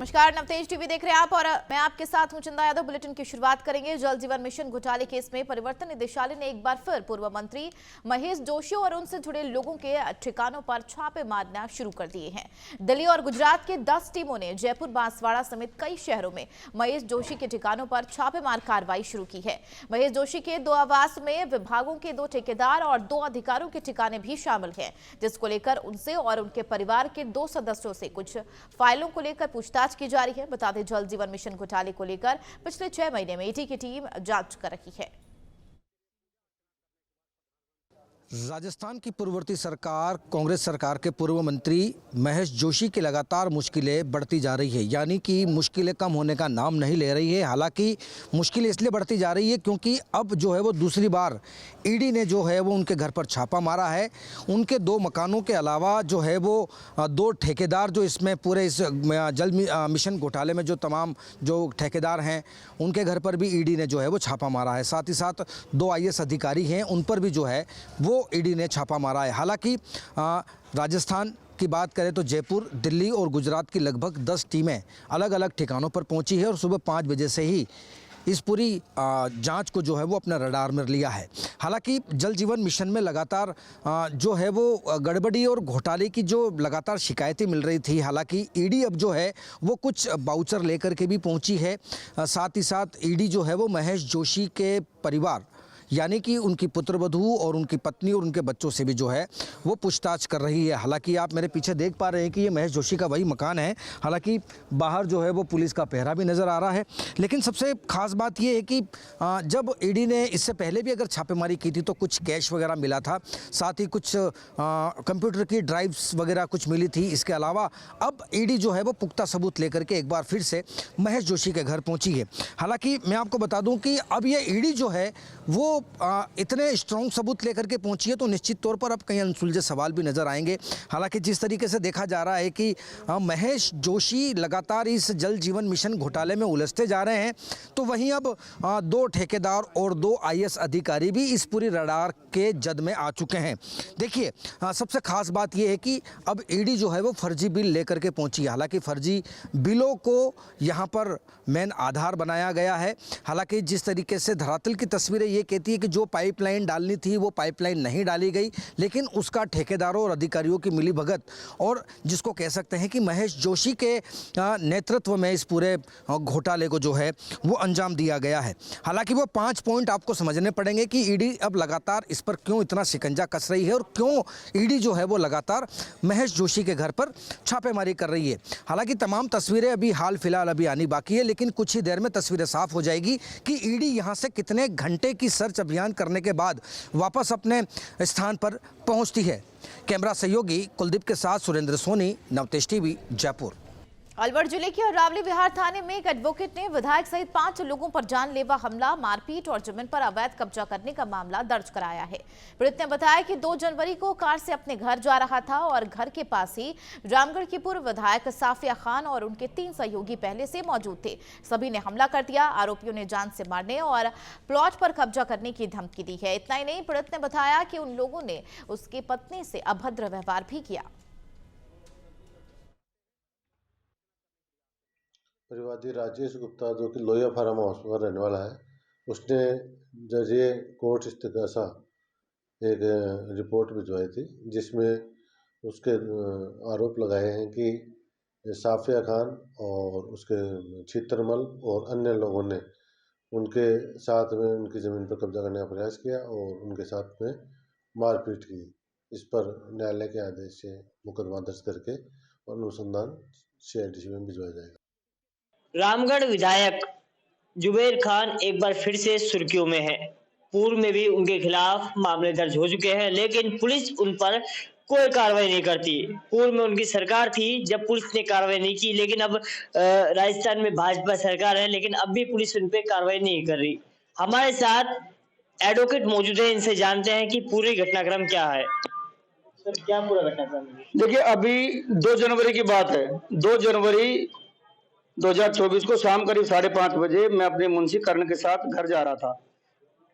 नमस्कार, नवतेज टीवी देख रहे हैं आप और मैं आपके साथ हूं चंदा यादव। बुलेटिन की शुरुआत करेंगे। जल जीवन मिशन घोटाले केस में परिवर्तन निदेशालय ने एक बार फिर पूर्व मंत्री महेश जोशी और उनसे जुड़े लोगों के ठिकानों पर छापे मारना शुरू कर दिए हैं। दिल्ली और गुजरात के 10 टीमों ने जयपुर, बांसवाड़ा समेत कई शहरों में महेश जोशी के ठिकानों पर छापेमार कार्रवाई शुरू की है। महेश जोशी के 2 आवास में विभागों के 2 ठेकेदार और 2 अधिकारियों के ठिकाने भी शामिल हैं, जिसको लेकर उनसे और उनके परिवार के 2 सदस्यों से कुछ फाइलों को लेकर पूछताछ की जा रही है। बता दें, जल जीवन मिशन घोटाले को लेकर पिछले 6 महीने में ईडी की टीम जांच कर रही है। राजस्थान की पूर्ववर्ती सरकार, कांग्रेस सरकार के पूर्व मंत्री महेश जोशी की लगातार मुश्किलें बढ़ती जा रही है, यानी कि मुश्किलें कम होने का नाम नहीं ले रही है। हालांकि मुश्किलें इसलिए बढ़ती जा रही है क्योंकि अब जो है वो दूसरी बार ईडी ने जो है वो उनके घर पर छापा मारा है। उनके 2 मकानों के अलावा जो है वो 2 ठेकेदार जो इसमें पूरे इस जल मिशन घोटाले में जो तमाम जो ठेकेदार हैं उनके घर पर भी ईडी ने जो है वो छापा मारा है। साथ ही साथ 2 IAS अधिकारी हैं, उन पर भी जो है वो ईडी ने छापा मारा है। हालांकि राजस्थान की बात करें तो जयपुर, दिल्ली और गुजरात की लगभग 10 टीमें अलग अलग ठिकानों पर पहुंची है और सुबह 5 बजे से ही इस पूरी जांच को जो है वो अपना रडार में लिया है। हालांकि जल जीवन मिशन में लगातार जो है वो गड़बड़ी और घोटाले की जो लगातार शिकायतें मिल रही थी। हालांकि ईडी अब जो है वो कुछ बाउचर लेकर के भी पहुंची है। साथ ही साथ ईडी जो है वो महेश जोशी के परिवार यानी कि उनकी पुत्रवधू और उनकी पत्नी और उनके बच्चों से भी जो है वो पूछताछ कर रही है। हालांकि आप मेरे पीछे देख पा रहे हैं कि ये महेश जोशी का वही मकान है। हालांकि बाहर जो है वो पुलिस का पहरा भी नज़र आ रहा है। लेकिन सबसे खास बात ये है कि जब ईडी ने इससे पहले भी अगर छापेमारी की थी तो कुछ कैश वगैरह मिला था, साथ ही कुछ कंप्यूटर की ड्राइव्स वगैरह कुछ मिली थी। इसके अलावा अब ईडी जो है वो पुख्ता सबूत लेकर के एक बार फिर से महेश जोशी के घर पहुँची है। हालाँकि मैं आपको बता दूँ कि अब ये ईडी जो है वो इतने स्ट्रॉन्ग सबूत लेकर के पहुंची है तो निश्चित तौर पर अब कई अनसुलझे सवाल भी नजर आएंगे। हालांकि जिस तरीके से देखा जा रहा है कि महेश जोशी लगातार इस जल जीवन मिशन घोटाले में उलझते जा रहे हैं, तो वहीं अब 2 ठेकेदार और 2 IAS अधिकारी भी इस पूरी रडार के जद में आ चुके हैं। देखिए, सबसे खास बात यह है कि अब ईडी जो है वो फर्जी बिल लेकर के पहुंची है। हालांकि फर्जी बिलों को यहाँ पर मेन आधार बनाया गया है। हालांकि जिस तरीके से धरातल की तस्वीरें ये कहती है कि जो पाइपलाइन डालनी थी वो पाइपलाइन नहीं डाली गई, लेकिन उसका ठेकेदारों और अधिकारियों की मिलीभगत और जिसको कह सकते हैं कि महेश जोशी के नेतृत्व में इस पूरे घोटाले को जो है वो अंजाम दिया गया है। हालांकि वो 5 पॉइंट आपको समझने पड़ेंगे कि ईडी अब लगातार इस पर क्यों इतना शिकंजा कस रही है और क्यों ईडी जो है वो लगातार महेश जोशी के घर पर छापेमारी कर रही है। हालांकि तमाम तस्वीरें अभी हाल फिलहाल अभी आनी बाकी है, लेकिन कुछ ही देर में तस्वीरें साफ हो जाएगी कि ईडी यहाँ से कितने घंटे की सर्च अभियान करने के बाद वापस अपने स्थान पर पहुंचती है। कैमरा सहयोगी कुलदीप के साथ सुरेंद्र सोनी, नवतेज टीवी, जयपुर। अलवर जिले के अरावली विहार थाने में एक एडवोकेट ने विधायक सहित 5 लोगों पर जानलेवा हमला, मारपीट और जमीन पर अवैध कब्जा करने का मामला दर्ज कराया है। पीड़ित ने बताया कि 2 जनवरी को कार से अपने घर जा रहा था और घर के पास ही रामगढ़ की पूर्व विधायक साफिया खान और उनके 3 सहयोगी पहले से मौजूद थे। सभी ने हमला कर दिया। आरोपियों ने जान से मारने और प्लॉट पर कब्जा करने की धमकी दी है। इतना ही नहीं, पीड़ित ने बताया कि उन लोगों ने उसकी पत्नी से अभद्र व्यवहार भी किया। परिवादी राजेश गुप्ता, जो कि लोहिया फार्म हाउस में रहने वाला है, उसने जरिए कोर्ट इस्तिगासा एक रिपोर्ट भिजवाई थी, जिसमें उसके आरोप लगाए हैं कि साफिया खान और उसके छित्रमल और अन्य लोगों ने उनके साथ में उनकी ज़मीन पर कब्जा करने का प्रयास किया और उनके साथ में मारपीट की। इस पर न्यायालय के आदेश से मुकदमा दर्ज करके और अनुसंधान CID में भिजवाया जाएगा। रामगढ़ विधायक जुबेर खान एक बार फिर से सुर्खियों में है। पूर्व में भी उनके खिलाफ मामले दर्ज हो चुके हैं, लेकिन पुलिस उन पर कोई कार्रवाई नहीं करती। पूर्व में उनकी सरकार थी जब पुलिस ने कार्रवाई नहीं की, लेकिन अब राजस्थान में भाजपा सरकार है, लेकिन अब भी पुलिस उन पर कार्रवाई नहीं कर रही। हमारे साथ एडवोकेट मौजूद है, इनसे जानते हैं कि पूरी घटनाक्रम क्या है। सर, क्या पूरा घटनाक्रम है? देखिए, अभी 2 जनवरी की बात है। 2 जनवरी 2024 को शाम करीब 5:30 बजे मैं अपने मुंशी कर्ण के साथ घर जा रहा था।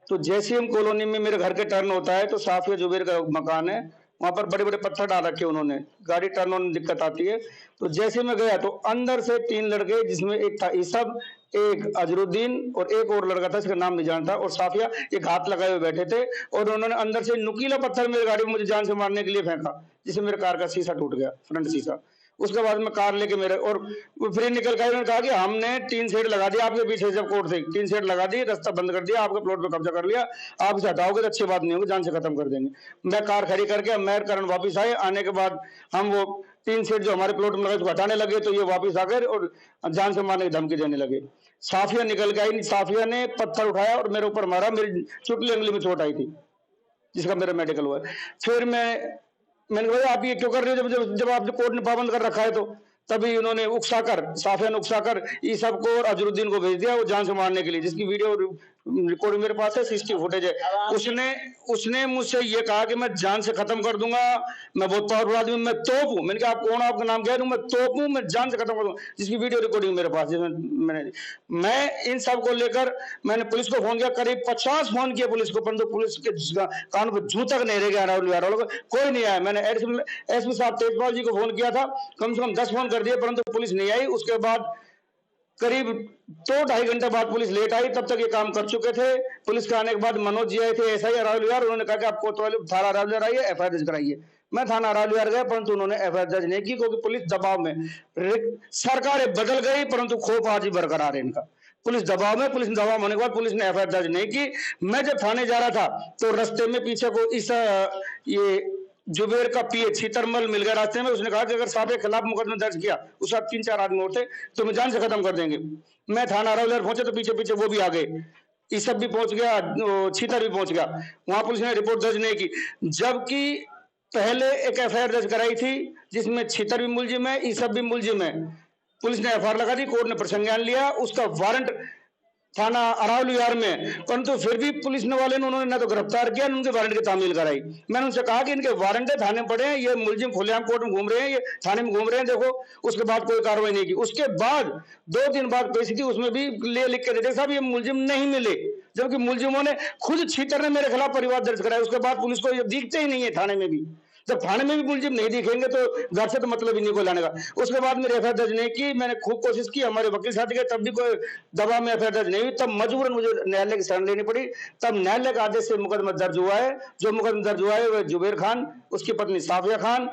तो जैसे हम कॉलोनी में मेरे घर के टर्न होता है तो साफिया जुबेर का मकान है, वहां पर बड़े बड़े पत्थर डाल रखे उन्होंने, गाड़ी टर्न होने में दिक्कत आती है। तो जैसे मैं गया तो अंदर से 3 लड़के, जिसमें एक था ईसब, एक अजरुद्दीन और एक और लड़का था, इसका नाम नहीं जानता, और साफिया, एक हाथ लगाए हुए बैठे थे। और उन्होंने अंदर से नुकीला पत्थर मेरी गाड़ी में मुझे जान से मारने के लिए फेंका, जिससे मेरे कार का शीशा टूट गया, फ्रंट शीशा। उसके बाद में कार लेके मेरे, और वो फिर निकल गए। उन्होंने कहा कि हमने 3 शेड लगा दिया आपके पीछे, जब कोर्ट से 3 शेड लगा दी, रास्ता बंद कर दिया, आपके प्लॉट पे कब्जा कर लिया, आप इसे हटाओगे तो अच्छी बात नहीं होगी, जान से खत्म कर देंगे। मैं कार खड़ी करके मैं करण वापिस आए। आने के बाद हम वो 3 शेड जो हमारे प्लॉट में लगे उसको हटाने लगे, तो ये वापिस आकर और जान से मारने की धमकी देने लगे। साफिया निकल के आई, साफिया ने पत्थर उठाया और मेरे ऊपर मारा, मेरी चुटली अंगली में चोट आई थी, जिसका मेरा मेडिकल हुआ है। फिर मैंने कहा आप ये क्यों कर रहे हो, जब आपने कोर्ट ने पाबंद कर रखा है। तो तभी उन्होंने उकसाकर, साफिया ने उकसाकर ईसब को और अजरुद्दीन को भेज दिया वो जान से मारने के लिए, जिसकी वीडियो रिकॉर्डिंग मेरे पास है, सीसीटीवी फुटेज है। उसने मुझसे ये कहा कि मैं जान से खत्म कर दूंगा, मैं बहुत पावरफुल आदमी, मैं तोप हूं। मैंने कहा आप कौन, आपका नाम कह दूं, मैं तोप हूं, मैं जान से खत्म कर दूंगा, जिसकी वीडियो रिकॉर्डिंग मेरे पास है। मैं इन सब को लेकर मैंने पुलिस को फोन किया, करीब 50 फोन किए पुलिस को, परंतु पुलिस के कान पर जू तक नहीं रह गया, कोई नहीं आया। मैंने एसपी साहब तेजपाल जी को फोन किया था, कम से कम 10 फोन कर दिए, परंतु पुलिस नहीं आई। उसके बाद करीब 2-2.5 घंटे बाद पुलिस लेट आई, तब तक ये काम कर चुके थे। पुलिस के आने के बाद मनोज जी आए थे, एसआई अरावलियार, उन्होंने कहा कि आप कोतवाली थाना अरावलियार आइए, एफआईआर दर्ज कराइए। मैं थाना अरावलियार गया, परंतु उन्होंने एफआईआर दर्ज नहीं की, क्योंकि पुलिस दबाव में, सरकारें बदल गई परंतु खौफ आज भी बरकरार है इनका। पुलिस दबाव में, पुलिस दबाव होने के बाद पुलिस ने एफआईआर दर्ज नहीं की। मैं जब थाने जा रहा था तो रास्ते में पीछे को इस ये जुबेर का पीए छीतरमल मिल गया रास्ते में। उसने कहा कि अगर साहब के खिलाफ मुकदमा दर्ज किया, उस साथ 3-4 आदमी और थे, तो मैं जान से खत्म कर देंगे। मैं थाना अरावलियार पहुंचे तो पीछे पीछे वो भी आ गए, ईसब भी पहुंच गया, छीतर भी पहुंच गया। वहां पुलिस ने रिपोर्ट दर्ज नहीं की, जबकि पहले एक एफआईआर दर्ज कराई थी जिसमें छीतर भी मुलजिम है, ईसब भी मुलजिम है। पुलिस ने एफआईआर लगा दी, कोर्ट ने प्रसंज्ञान लिया, उसका वारंट थाना अरावलियार में, परंतु फिर भी पुलिस वाले ने उन्होंने ना तो गिरफ्तार किया, उनके वारंट की तामील कराई। मैंने उनसे कहा कि इनके वारंट है, थाने में पड़े हैं, ये मुलजिम खुलेआम कोर्ट में घूम रहे हैं, ये थाने में घूम रहे हैं, देखो। उसके बाद कोई कार्रवाई नहीं की। उसके बाद 2 दिन बाद पेशी थी, उसमें भी लिख के देते साहब ये मुलजिम नहीं मिले, जबकि मुलजिमों ने खुद छीतर ने मेरे खिलाफ परिवार दर्ज कराया। उसके बाद पुलिस को ये दिखते ही नहीं है थाने में भी। जब थाने में भी मुलजिम नहीं दिखेंगे तो घर से तो मतलब ही नहीं कोई लाने का। उसके बाद मेरी एफआईआर दर्ज नहीं की। मैंने खूब कोशिश की, हमारे वकील साथ गए, तब भी कोई दबाव में एफआईआर दर्ज नहीं हुई। तब मजबूरन मुझे न्यायालय की शरण लेनी पड़ी। तब न्यायालय के आदेश से मुकदमा दर्ज हुआ है। जो मुकदमा दर्ज हुआ है वह जुबेर खान, उसकी पत्नी साफिया खान,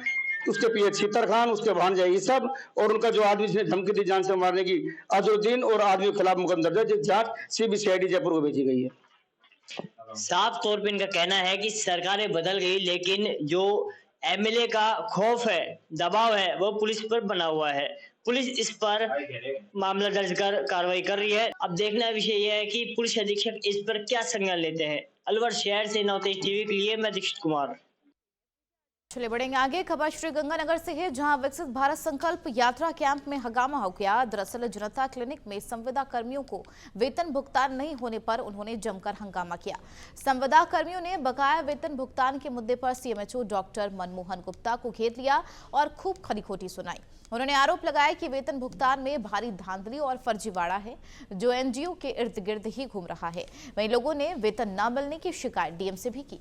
उसके पीए छीतर खान, उसके भांजा ये सब, और उनका जो आदमी जिसने धमकी दी जान से मारने की, अजरुद्दीन, और आदमी के खिलाफ मुकदमा दर्ज है। जांच सीबीसीआईडी जयपुर को भेजी गई है। साफ तौर पे इनका कहना है कि सरकारें बदल गई, लेकिन जो एमएलए का खौफ है, दबाव है, वो पुलिस पर बना हुआ है। पुलिस इस पर मामला दर्ज कर कार्रवाई कर रही है। अब देखना विषय यह है कि पुलिस अधीक्षक इस पर क्या संज्ञान लेते हैं। अलवर शहर से नवतेज टीवी के लिए मैं दीक्षित कुमार। चलिए बढ़ेंगे आगे। खबर श्रीगंगानगर से है, जहां विकसित भारत संकल्प यात्रा कैंप में हंगामा हो गया। दरअसल जनता क्लिनिक में संविदा कर्मियों को वेतन भुगतान नहीं होने पर उन्होंने जमकर हंगामा किया। संविदा कर्मियों ने बकाया वेतन भुगतान के मुद्दे पर सीएमएचओ डॉक्टर मनमोहन गुप्ता को घेर लिया और खूब खरी-खोटी सुनाई। उन्होंने आरोप लगाया कि वेतन भुगतान में भारी धांधली और फर्जीवाड़ा है, जो एनजीओ के इर्द गिर्द ही घूम रहा है। वहीं लोगों ने वेतन न मिलने की शिकायत डीएम से भी की।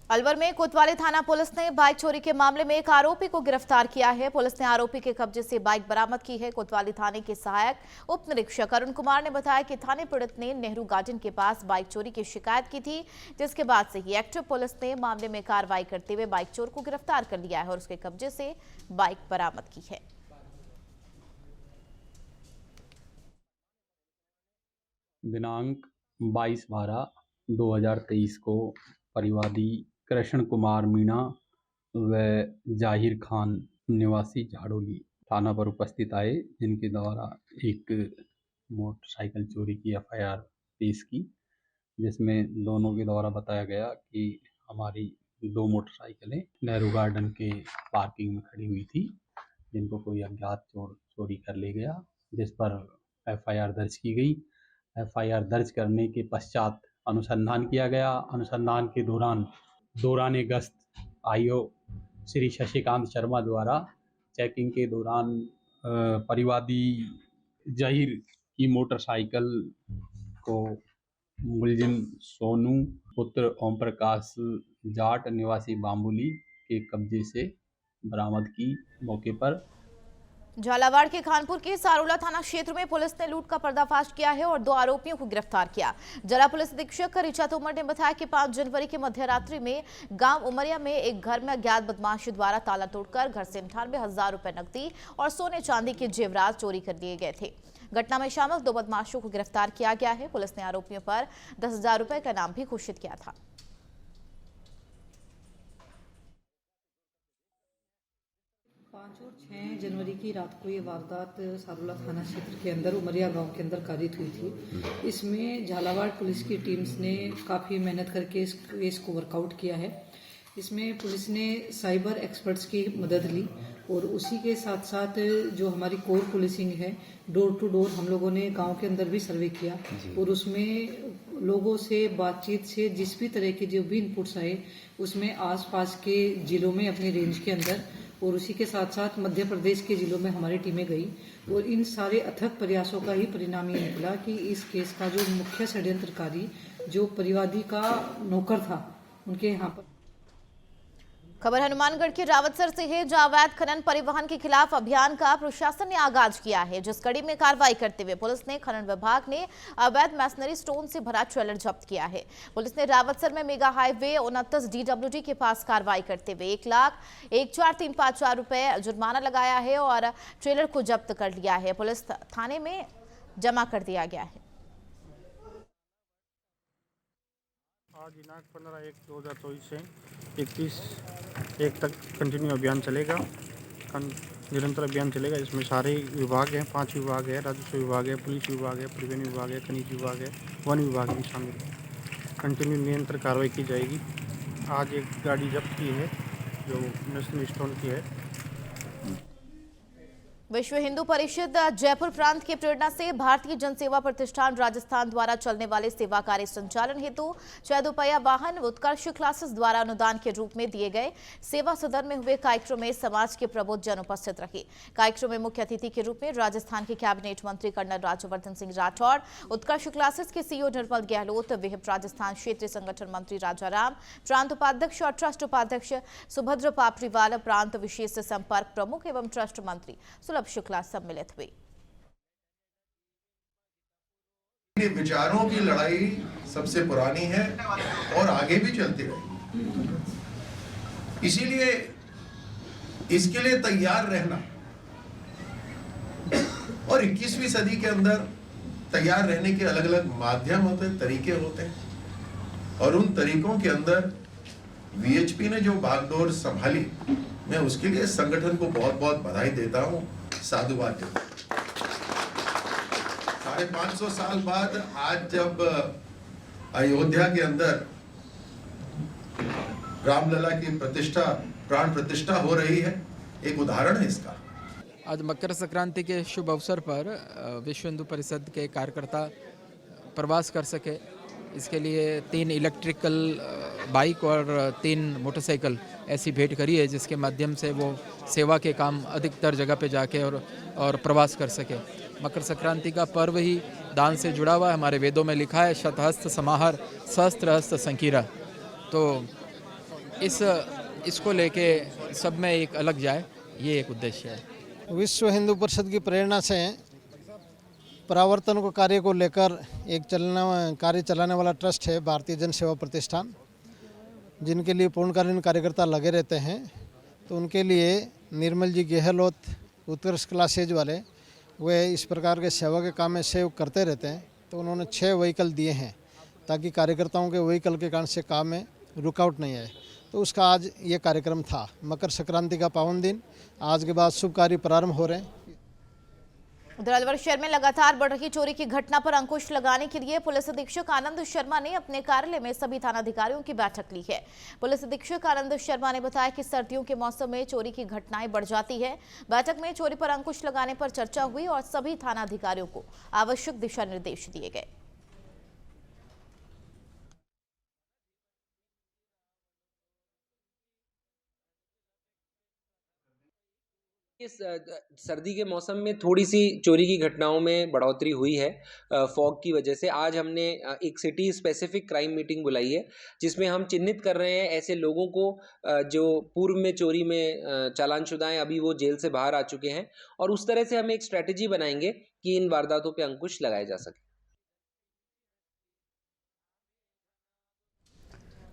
अलवर में कोतवाली थाना पुलिस ने बाइक चोरी के मामले में एक आरोपी को गिरफ्तार किया है। पुलिस ने आरोपी के कब्जे से बाइक बरामद की है। कोतवाली थाने के सहायक उप निरीक्षक अरुण कुमार ने बताया कि थाने पीड़ित ने नेहरू गार्डन के पास बाइक चोरी की शिकायत की थी, जिसके बाद से ही एक्टिव पुलिस ने मामले में कार्रवाई करते हुए बाइक चोर को गिरफ्तार कर लिया है और उसके कब्जे से बाइक बरामद की है। दिनांक 22/12/2023 को परिवादी कृष्ण कुमार मीणा व जाहिर खान निवासी झाड़ोली थाना पर उपस्थित आए, जिनके द्वारा एक मोटरसाइकिल चोरी की एफआईआर पेश की, जिसमें दोनों के द्वारा बताया गया कि हमारी 2 मोटरसाइकिलें नेहरू गार्डन के पार्किंग में खड़ी हुई थी, जिनको कोई अज्ञात चोर चोरी कर ले गया, जिस पर एफआईआर दर्ज की गई। एफआईआर दर्ज करने के पश्चात अनुसंधान किया गया। अनुसंधान के दौरान गश्त आईओ श्री शशिकांत शर्मा द्वारा चेकिंग के दौरान परिवादी जाहिर की मोटरसाइकिल को मुलजिम सोनू पुत्र ओम प्रकाश जाट निवासी बाम्बुली के कब्जे से बरामद की। मौके पर झालावाड़ के खानपुर के सारोला थाना क्षेत्र में पुलिस ने लूट का पर्दाफाश किया है और 2 आरोपियों को गिरफ्तार किया। जिला पुलिस अधीक्षक ऋचा तोमर ने बताया कि 5 जनवरी की मध्यरात्रि में गांव उमरिया में एक घर में अज्ञात बदमाशी द्वारा ताला तोड़कर घर से 98,000 रुपए नकदी और सोने चांदी के जेवरात चोरी कर लिए गए थे। घटना में शामिल 2 बदमाशों को गिरफ्तार किया गया है। पुलिस ने आरोपियों पर 10,000 रुपए का इनाम भी घोषित किया था। 5 और 6 जनवरी की रात को ये वारदात सारोला थाना क्षेत्र के अंदर उमरिया गांव के अंदर कारित हुई थी। इसमें झालावाड़ पुलिस की टीम्स ने काफ़ी मेहनत करके इस केस को वर्कआउट किया है। इसमें पुलिस ने साइबर एक्सपर्ट्स की मदद ली और उसी के साथ साथ जो हमारी कोर पुलिसिंग है, डोर टू डोर हम लोगों ने गांव के अंदर भी सर्वे किया और उसमें लोगों से बातचीत से जिस भी तरह के जो भी इनपुट्स आए उसमें आसपास के जिलों में अपनी रेंज के अंदर और उसी के साथ साथ मध्य प्रदेश के जिलों में हमारी टीमें गई और इन सारे अथक प्रयासों का ही परिणाम ये निकला कि इस केस का जो मुख्य षड्यंत्रकारी जो परिवादी का नौकर था उनके यहाँ पर। खबर हनुमानगढ़ के रावतसर से है, जहां अवैध खनन परिवहन के खिलाफ अभियान का प्रशासन ने आगाज किया है। जिस कड़ी में कार्रवाई करते हुए पुलिस ने खनन विभाग ने अवैध मैसनरी स्टोन से भरा ट्रेलर जब्त किया है। पुलिस ने रावतसर में मेगा हाईवे 29 DWD के पास कार्रवाई करते हुए 1,14,354 रुपए जुर्माना लगाया है और ट्रेलर को जब्त कर लिया है। पुलिस थाने में जमा कर दिया गया है। आज दिनांक 15/1/2024 से 31/1 तक कंटिन्यू अभियान चलेगा। निरंतर अभियान चलेगा। इसमें सारे विभाग हैं, 5 विभाग है, राजस्व विभाग है, पुलिस विभाग है, परिवहन विभाग है, खनिज विभाग है, वन विभाग भी शामिल है। कंटिन्यू निरंतर कार्रवाई की जाएगी। आज एक गाड़ी जब्त की है जो मैसनरी स्टोन की है। विश्व हिंदू परिषद जयपुर प्रांत की प्रेरणा से भारतीय जन सेवा प्रतिष्ठान राजस्थान द्वारा चलने वाले सेवा कार्य संचालन हेतु 6 दोपहिया वाहन उत्कर्ष क्लासेस द्वारा अनुदान के रूप में दिए गए सेवा सदन में हुए कार्यक्रम में समाज के प्रबुद्ध जन उपस्थित रहे। कार्यक्रम में मुख्य अतिथि के रूप में राजस्थान के कैबिनेट मंत्री कर्नल राज्यवर्धन सिंह राठौड़, उत्कर्ष क्लासेस के सीईओ निर्मल गहलोत, विहिप राजस्थान क्षेत्रीय संगठन मंत्री राजाराम, प्रांत उपाध्यक्ष और ट्रस्ट उपाध्यक्ष सुभद्र पापरीवाल, प्रांत विशेष संपर्क प्रमुख एवं ट्रस्ट मंत्री सुलभ शुक्ला सम्मिलित हुए। विचारों की लड़ाई सबसे पुरानी है और आगे भी चलती रहेगी। इसीलिए इसके लिए तैयार रहना और 21वीं सदी के अंदर तैयार रहने के अलग अलग माध्यम होते हैं, तरीके होते हैं और उन तरीकों के अंदर वीएचपी ने जो बागडोर संभाली, मैं उसके लिए संगठन को बहुत बहुत बधाई देता हूं, साधुवाद देता हूं। 550 साल बाद आज जब अयोध्या के अंदर रामलला की प्रतिष्ठा, प्राण प्रतिष्ठा हो रही है, एक उदाहरण है इसका। आज मकर संक्रांति के शुभ अवसर पर विश्व हिंदू परिषद के कार्यकर्ता प्रवास कर सके, इसके लिए 3 इलेक्ट्रिकल बाइक और 3 मोटरसाइकिल ऐसी भेंट करी है जिसके माध्यम से वो सेवा के काम अधिकतर जगह पे जाके और प्रवास कर सके। मकर संक्रांति का पर्व ही दान से जुड़ा हुआ है। हमारे वेदों में लिखा है शतहस्त समाहर सहस्त्र हस्त संकीरा। तो इसको लेके सब में एक अलग जाए, ये एक उद्देश्य है। विश्व हिंदू परिषद की प्रेरणा से परावर्तन को कार्य को लेकर एक कार्य चलाने वाला ट्रस्ट है भारतीय जन सेवा प्रतिष्ठान, जिनके लिए पूर्णकालीन कार्यकर्ता लगे रहते हैं। तो उनके लिए निर्मल जी गहलोत उत्कर्ष क्लासेज वाले वे इस प्रकार के सेवा के काम में सहयोग करते रहते हैं। तो उन्होंने 6 व्हीकल दिए हैं ताकि कार्यकर्ताओं के व्हीकल के कारण से काम में रुकावट नहीं आए। तो उसका आज ये कार्यक्रम था। मकर संक्रांति का पावन दिन, आज के बाद शुभ कार्य प्रारंभ हो रहे हैं। उधर अलवर शहर में लगातार बढ़ रही चोरी की घटना पर अंकुश लगाने के लिए पुलिस अधीक्षक आनंद शर्मा ने अपने कार्यालय में सभी थानाधिकारियों की बैठक ली है। पुलिस अधीक्षक आनंद शर्मा ने बताया कि सर्दियों के मौसम में चोरी की घटनाएं बढ़ जाती है। बैठक में चोरी पर अंकुश लगाने पर चर्चा हुई और सभी थानाधिकारियों को आवश्यक दिशा निर्देश दिए गए। इस सर्दी के मौसम में थोड़ी सी चोरी की घटनाओं में बढ़ोतरी हुई है फॉग की वजह से। आज हमने एक सिटी स्पेसिफिक क्राइम मीटिंग बुलाई है जिसमें हम चिन्हित कर रहे हैं ऐसे लोगों को जो पूर्व में चोरी में चालानशुदा हैं, अभी वो जेल से बाहर आ चुके हैं, और उस तरह से हम एक स्ट्रैटेजी बनाएंगे कि इन वारदातों पर अंकुश लगाया जा सके।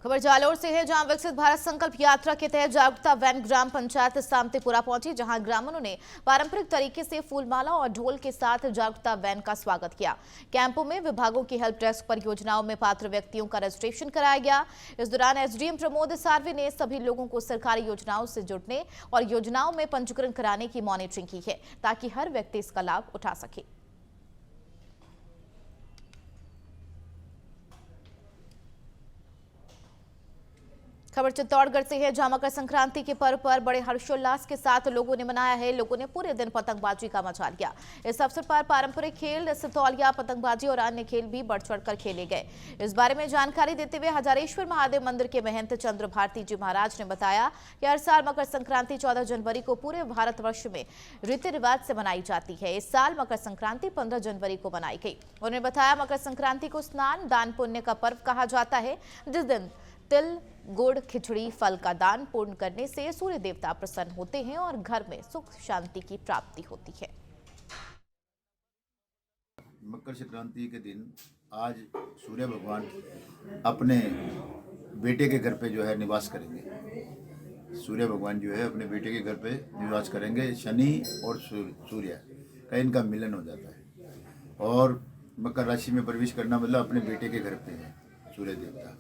खबर जालोर से है, जहां विकसित भारत संकल्प यात्रा के तहत जागरूकता वैन ग्राम पंचायत सामतेपुरा पहुंची, जहां ग्रामीणों ने पारंपरिक तरीके से फूलमाला और ढोल के साथ जागरूकता वैन का स्वागत किया। कैंपों में विभागों की हेल्प डेस्क पर योजनाओं में पात्र व्यक्तियों का रजिस्ट्रेशन कराया गया। इस दौरान एसडीएम प्रमोद सार्वे ने सभी लोगों को सरकारी योजनाओं से जुड़ने और योजनाओं में पंजीकरण कराने की मॉनिटरिंग की है, ताकि हर व्यक्ति इसका लाभ उठा सके। खबर चित्तौड़गढ़ से है, जहां मकर संक्रांति के पर्व पर बड़े हर्षोल्लास के साथ लोगों ने मनाया है। लोगों ने पूरे दिन पतंगबाजी का मचा लिया। इस अवसर पर पारंपरिक खेल सितौलिया, पतंगबाजी और अन्य खेल भी बढ़ चढ़कर खेले गए। इस बारे में जानकारी देते हुए हजारेश्वर महादेव मंदिर के महंत चंद्र भारती जी महाराज ने बताया कि हर साल मकर संक्रांति 14 जनवरी को पूरे भारतवर्ष में रीति रिवाज से मनाई जाती है। इस साल मकर संक्रांति 15 जनवरी को मनाई गई। उन्होंने बताया मकर संक्रांति को स्नान, दान, पुण्य का पर्व कहा जाता है, जिस दिन तिल, गुड़, खिचड़ी, फल का दान पूर्ण करने से सूर्य देवता प्रसन्न होते हैं और घर में सुख शांति की प्राप्ति होती है। मकर संक्रांति के दिन आज सूर्य भगवान अपने बेटे के घर पे जो है निवास करेंगे। सूर्य भगवान जो है अपने बेटे के घर पे निवास करेंगे। शनि और सूर्य का इनका मिलन हो जाता है और मकर राशि में प्रवेश करना मतलब अपने बेटे के घर पे है सूर्य देवता।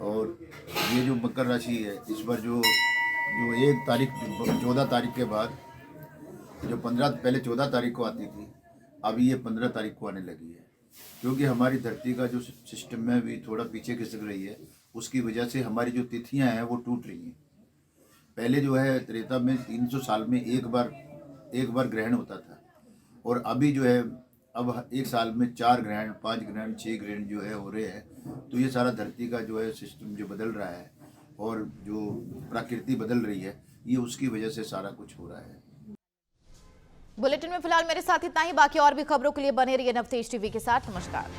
और ये जो मकर राशि है, इस पर जो 14 तारीख के बाद जो 15 पहले 14 तारीख को आती थी, अभी ये 15 तारीख को आने लगी है, क्योंकि हमारी धरती का जो सिस्टम है भी थोड़ा पीछे खिसक रही है। उसकी वजह से हमारी जो तिथियां हैं वो टूट रही हैं। पहले जो है त्रेता में 300 साल में एक बार ग्रहण होता था, और अभी जो है अब एक साल में 4 ग्रहण, 5 ग्रहण, 6 ग्रहण जो है हो रहे हैं। तो ये सारा धरती का जो है सिस्टम जो बदल रहा है और जो प्रकृति बदल रही है, ये उसकी वजह से सारा कुछ हो रहा है। बुलेटिन में फिलहाल मेरे साथ इतना ही। बाकी और भी खबरों के लिए बने रहिए नवतेज टीवी के साथ। नमस्कार।